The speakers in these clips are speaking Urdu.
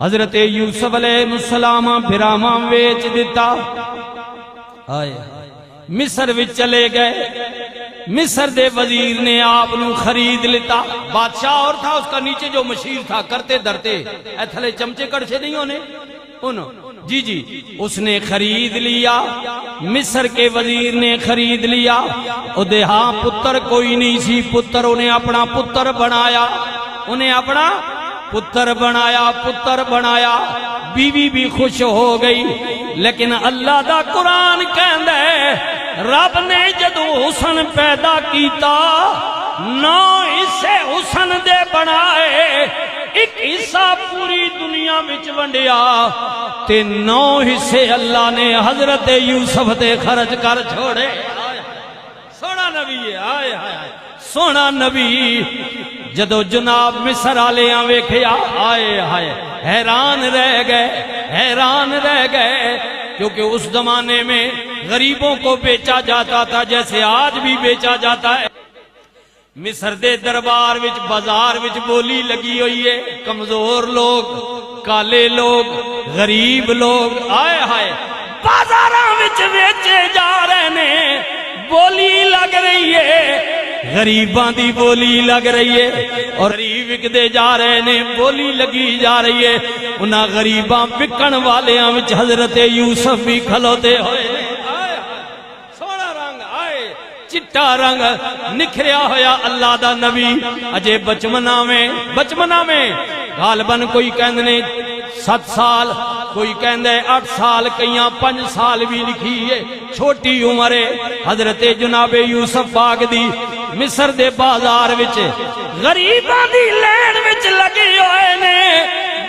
حضرت یوسف علیہ السلام بھراواں ویچ دیتا، آئے مصر وچ چلے گئے، مصر دے وزیر نے آپ نو خرید لیتا، بادشاہ اور تھا، اس کا نیچے جو مشیر تھا کرتے درتے اے تھلے چمچے کڑچے نہیں ہونے جی اس نے خرید لیا، مصر کے وزیر نے خرید لیا، او دے ہاں پتر کوئی نہیں سی، پتر انہیں اپنا پتر بنایا، انہیں اپنا پتر بنایا، بیوی بھی خوش ہو گئی، لیکن اللہ دا قرآن کہندا ہے رب نے جدو حسن پیدا کیتا 9 حصے حسن دے بنائے، ایک حصہ پوری دنیا وچ ونڈیا تے 9 حصے اللہ نے حضرت یوسف تے خرچ کر چھوڑے۔ سونا نبی ہے، آئے آئے سونا نبی، جدو جناب مصر آلیاں ویکھیا آئے آئے حیران رہ گئے، کیونکہ اس زمانے میں غریبوں کو بیچا جاتا تھا جیسے آج بھی بیچا جاتا ہے۔ مصر دے دربار وچ بازار وچ بولی لگی ہوئی ہے، کمزور لوگ، کالے لوگ، غریب لوگ آئے ہائے بازاراں وچ ویچے جا رہے نے، بولی لگ رہی ہے، غریباں دی بولی لگ رہی ہے، اور غریب وکدے جا رہے نے، بولی لگی جا رہی ہے، انہاں غریباں وکن والیاں وچ حضرت یوسف بھی کھلوتے ہوئے، سونا رنگ آئے چٹا رنگ نکھریا ہویا اللہ دا نبی اجے بچپنا میں غالباً کوئی کہندے 7 سال، کوئی کہندے 8 سال، کئیاں 5 سال بھی لکھی ہے، چھوٹی عمر ہے حضرت جناب یوسف پاک دی، مصر دے بازار وچ غریباں دی لین وچ لگے ہوئے نے،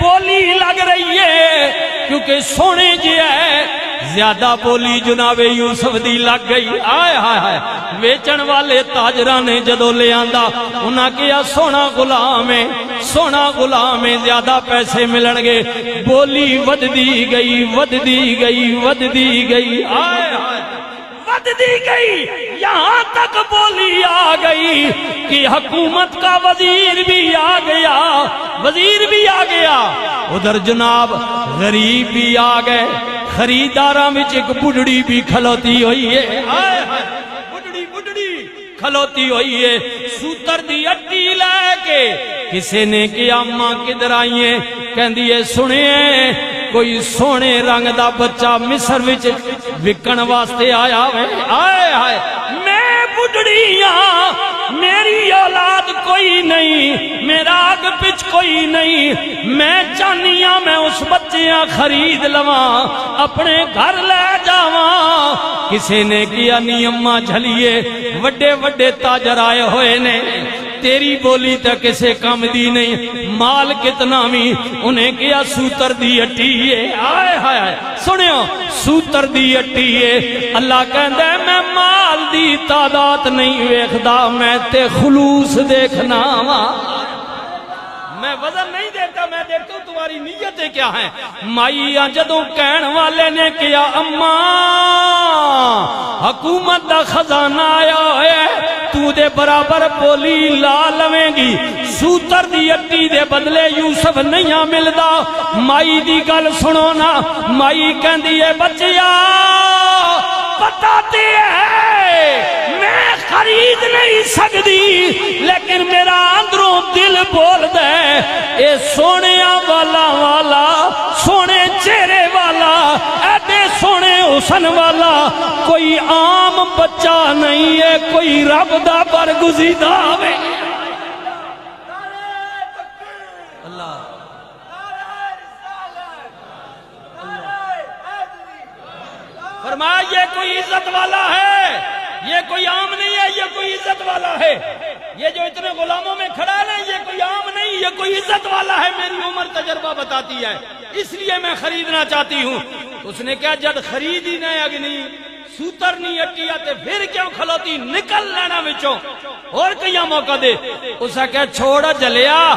بولی لگ رہی ہے کیونکہ سونے جی ہے، زیادہ بولی جناب یوسف دی لگ گئی، آئے ہائے ویچن والے تاجران نے جدو لے آندا انہاں کیا سونا غلام ہے، زیادہ پیسے ملن گے، بولی وددی گئی، آئے وددی گئی، یہاں تک بولی آ گئی کہ حکومت کا وزیر بھی آ گیا، ادھر جناب غریب بھی آ گئے، خریداراں وچ ایک بڑھڑی بھی کھلوتی ہوئی ہے، بڑھڑی کھلوتی ہوئی ہے، سوتر دی اٹی لے کے کسے نے کیا اماں کدھر آئیے، کہندی ہے سنیے کوئی سونے رنگ دا بچہ مصر وچ وکن واسطے آیا ہوئے، آئے میں بڑھڑی ہاں، میری اولاد کوئی نہیں، میرا آگ پچ کوئی نہیں، میں چاہنیاں میں اس بچیاں خرید لواں، اپنے گھر لے جاواں، کسے نے کیا نہیں اماں جھلیے، وڈے تاجر آئے ہوئے نے، تیری بولی تک کسے کم دی نہیں، مال کتنا بھی، انہیں کیا سوتر دی اٹی ہے، آئے سنیو سوتر دی اٹی ہے، اللہ کہندہ ہے میں مال دی تعداد نہیں ویکھدا، میں تے خلوص دیکھنا وا، میں وزن نہیں دیکھتا، میں دیکھتا ہوں تمہاری نیتیں کیا ہیں۔ مائیاں جدوں کہن والے نے کیا اماں حکومت دا خزانہ آیا ہے، تو دے برابر بولی لا لویں گی، سوتر دی اٹی دے بدلے یوسف نہیں ملدا، مائی دی گل سنو نا، مائی کہندی ہے بچیا بتاتے ہیں میں خرید نہیں سکتی، لیکن میرا اندروں دل بول دے اے سونے والا سونے چہرے والا ایڈے سونے حسن والا کوئی عام بچہ نہیں ہے، کوئی رب دا برگزیدہ ہے۔ فرمایا یہ کوئی عزت والا ہے، یہ کوئی عام نہیں ہے، یہ کوئی عزت والا ہے، یہ جو اتنے غلاموں میں کھڑا ہے یہ کوئی عام نہیں، یہ کوئی عزت والا ہے، میری عمر تجربہ بتاتی ہے، اس لیے میں خریدنا چاہتی ہوں۔ اس نے کہا جد خرید ہی نہیں اگنی سوتر نہیں اٹیا تے پھر کیوں کھلوتی، نکل لینا وچوں اور کئی موقع دے۔ اس نے کہا چھوڑا جلیا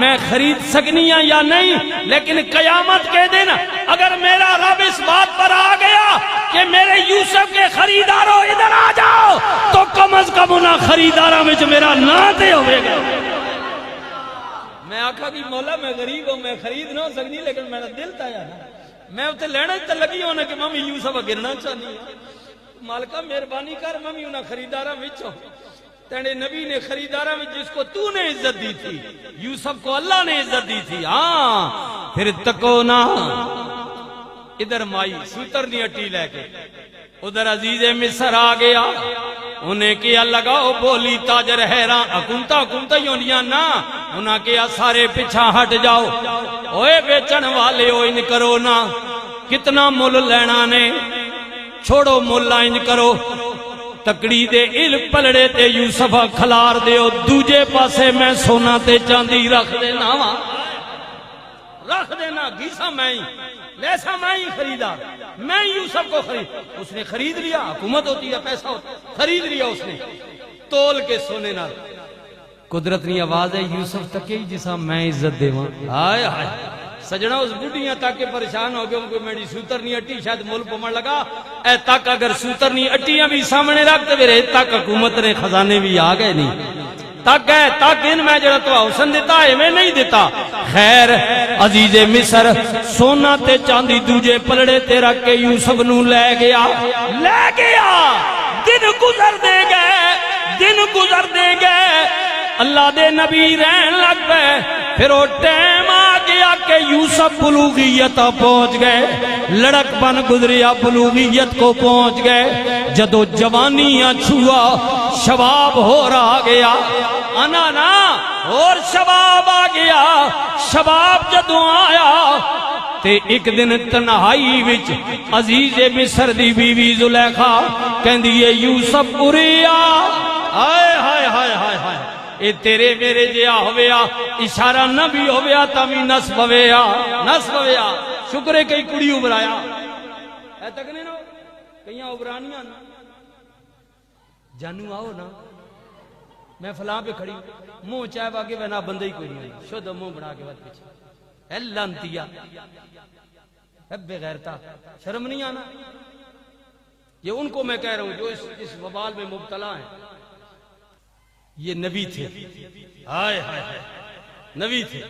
میں خرید سکنی ہوں یا نہیں، لیکن قیامت کے دن اگر میرا رب اس بات پر آ گیا کہ میرے یوسف کے خریداروں ادھر آ جاؤ تو کم از کم انہاں خریداراں وچ میرا نام تے ہوے گا۔ میں آکھا کہ مولا میں غریب ہوں، میں خرید نہ ہو سکتی، لیکن میرا دل تایا نا، میں اتنے لینا تے لگی ہونا کہ ممی یوسف گرنا چاہنی، مالکہ مہربانی کر ممی انہاں خریداراں وچوں، تیرے نبی نے خریداراں وچ جس کو تو نے عزت دی تھی، یوسف کو اللہ نے عزت دی تھی۔ ہاں پھر تکو نا، ادھر مائی سوتر دی اٹی لے کے، ادھر عزیز مصر آ گیا، انہیں کیا لگاؤ بولی تاجر حیران، حکومتہ یونیاں نا، انہاں کیا سارے پیچھا ہٹ جاؤ، اوے بیچن والے ہو ان کرو نا، کتنا مل لینا نے، چھوڑو مل انج کرو، تکڑی دے ال پلڑے تے یوسف کھلار دیو، دوجے پاسے میں سونا تے چاندی رکھ دینا وا، رکھ دینا، گیسا میں ہی لیسا میں ہی خریدا، میں یوسف کو خرید، اس نے خرید لیا، حکومت ہوتی ہے پیسہ ہوتا، خرید لیا اس نے تول کے سونے نال۔ قدرت نی آواز ہے یوسف تک ہی جسا میں عزت دیواں، ہائے ہائے سجنا اس بڑھیاں تک کے پریشان ہو گئے، ان کو میری سوتر نہیں اٹی شاید مول پمڑ لگا، اے تک اگر سوتر نہیں اٹیاں بھی سامنے رکھتے میرے تک حکومت نے خزانے بھی آ گئے نہیں، تک ہے تک ان میں جڑا تو حسن دیتا ہے میں نہیں دیتا۔ خیر عزیز مصر سونا تے چاندی دوجے پلڑے تے رکھ کے یوسف نو لے گیا، دن گزر دے گئے، اللہ دے نبی رہن لگ پے، پھر وہ ٹائم آ گیا کہ یوسف بلوغیت پہنچ گئے، لڑک بن گزریا بلوغیت کو پہنچ گئے، جدو جوانیاں چھوا شباب ہو رہا گیا، انا نا اور شباب آ گیا، شباب جدو آیا تے ایک دن تنہائی وچ عزیز مصر دی بیوی زلیخا کہندی ہے یوسف اریا، ہائے ہائے ہائے ہائے ہائے اے تیرے میرے جیا ہویا، اشارہ نہ بھی ہویا تامی نصب ہویا، شکر ہے کئی کڑی ابرایا اے تک نہیں نا کئیاں ابرانیاں نا، جانو آؤ نا میں فلاں پہ کھڑی منہ چاہے باقی بنا بندہ ہی کوئی نہیں، شد منہ بنا کے بعد پیچھے اے لانتیا، اے بے غیرتا، شرم نہیں آنا؟ یہ ان کو میں کہہ رہا ہوں جو اس وبال میں مبتلا ہیں، یہ نبی تھے، ہائے ہائے ہائے نبی تھے،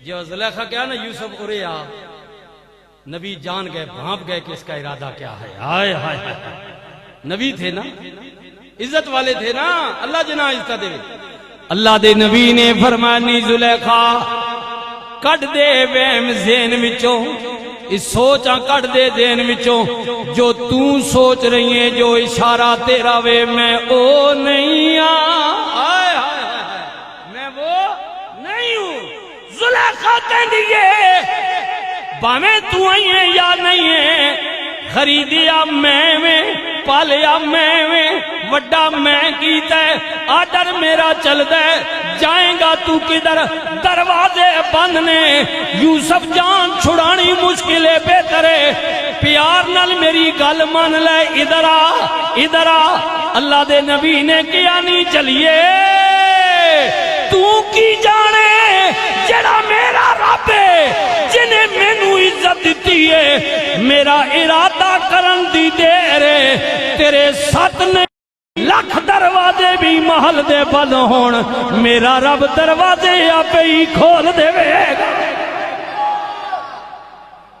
جو زلیخا کیا نا یوسف ارے آ، نبی جان گئے بھانپ گئے کہ اس کا ارادہ کیا ہے، ہائے ہائے ہائے نبی تھے نا، عزت والے تھے نا، اللہ جنا عزت دے، اللہ دے نبی نے فرمانی زلیخا کٹ دے وہم ذہن وچوں، اس سوچاں کٹ دے ذہن وچوں، جو تو سوچ رہی ہیں جو اشارہ تیرا وے میں او نہیں آئے، میں وہ نہیں ہوں۔ زلیخا کہندیے باویں تو آئی ہیں یا نہیں ہے، خریدیا میں پالیا میں وڈا میں کیتا ہے، آڈر میرا چل دے، جائیں گا تو کدھر، دروازے بند نے، یوسف جان چھڑانی مشکل ہے، بہتر ہے پیار نال میری گل مان لے، ادھر آ، اللہ دے نبی نے کیا نہیں چلیے تو کی جانے جڑا میرا رب ہے جنہیں مینو عزت دیتی ہے، میرا ارادہ کرن دی دیر ہے، تیرے ساتھ نے لکھ دروازے بھی محل دے بند ہون، میرا رب دروازے آپ ہی کھول دے گا۔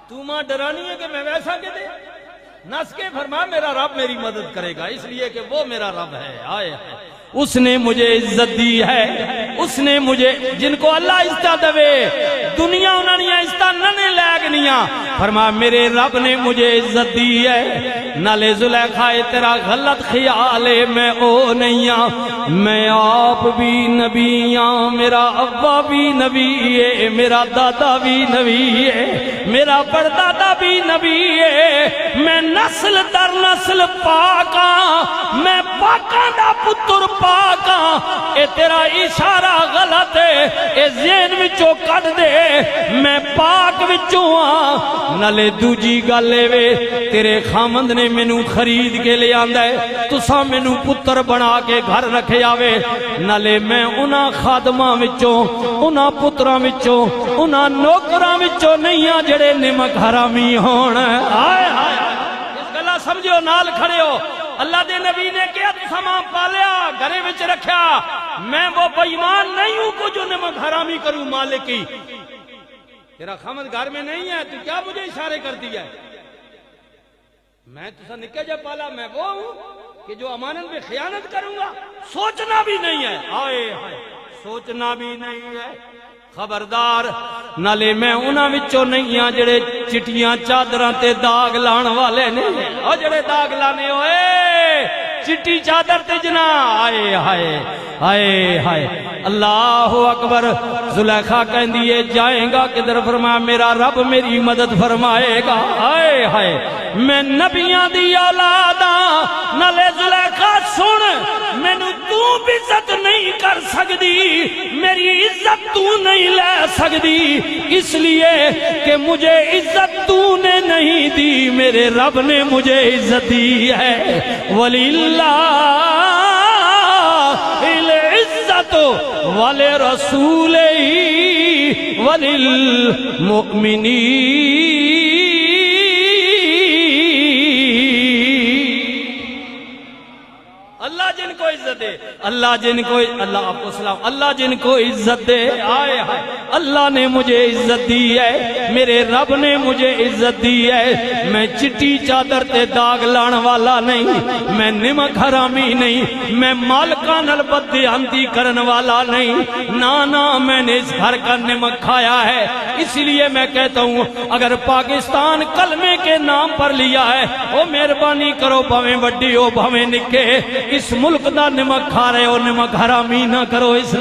تو ماں ڈرانی ہے کہ میں ویسا کہ دے نس کے فرما میرا رب میری مدد کرے گا، اس لیے کہ وہ میرا رب ہے، آئے ہے اس نے مجھے عزت دی ہے، اس نے مجھے جن کو اللہ عزت دے دنیا انہوں نے عزت نہ لگنیاں، فرما میرے رب نے مجھے عزت دی ہے، نالے زلیخا تیرا غلط خیال ہے میں او نہیں ہاں، میں آپ بھی نبی ہاں، میرا ابا بھی نبی ہے، میرا دادا بھی نبی ہے، میرا پردادا بھی نبی ہے، میں نسل در نسل پاک ہاں، میں پاکاں دا پتر پاک ہاں، اے تیرا اشارہ غلط ہے، اے ذہن وچوں کٹ دے، میں پاک وچوں ہاں، نالے دوجی گل وے تیرے خامند نے مینوں خرید کے لے آندا ہے، تساں مینوں پتر بنا کے گھر رکھے آوے، نالے میں انہاں خادماں وچوں انہاں پتراں وچوں انہاں نوکراں وچوں نہیں ہاں جڑے نمک حرامی ہون، ہائے ہائے اس گلا سمجھو نال کھڑے ہو، اللہ دے نبی نے کیا تو سامان پالیا گھرے وچ رکھیا میں وہ بےایمان نہیں ہوں کو جو نمک حرامی کروں مالک کی تیرا خامد گھر میں نہیں ہے تو کیا مجھے اشارے کر دیا ہے میں تو نکے جب پالا میں وہ ہوں کہ جو امانت میں خیانت کروں گا سوچنا بھی نہیں ہے آئے ہائے سوچنا بھی نہیں ہے خبردار نالے میں انہاں وچوں نہیں ہاں جڑے چٹیاں چادراں تے داغ لان والے نے او جڑے داغ لانے ہوئے چٹی چادر تے جنا آئے ہائے آئے ہائے اللہ اکبر زلیخا کہندی ہے جائیں گا کدھر فرمایا میرا رب میری مدد فرمائے گا آئے ہائے میں نبیاں دی اولادا نالے زلیخا سن مینوں تو بھی عزت نہیں کر سکدی میری عزت تو نہیں لے سکدی اس لیے کہ مجھے عزت تو نے نہیں دی میرے رب نے مجھے عزت دی ہے وَلِلَّهِ الْعِزَّةُ وَلِرَسُولِهِ وَلِلْمُؤْمِنِينَ اللہ جن کو عزت دے اللہ جن کو اللہ آپ کو سلام اللہ جن کو عزت دے آئے ہائے اللہ نے مجھے عزت دی ہے میرے رب نے مجھے عزت دی ہے میں چٹی چادر تے داغ لان والا نہیں میں نمک حرامی نہیں میں مالکان البدیانتی کرن والا نہیں نانا میں نے اس گھر کا نمک کھایا ہے اس لیے میں کہتا ہوں اگر پاکستان کلمے کے نام پر لیا ہے وہ مہربانی کرو بھویں وڈی ہو بھویں نکے اس ملک دا نمک کھا رہے ہو نمک حرامی نہ کرو اس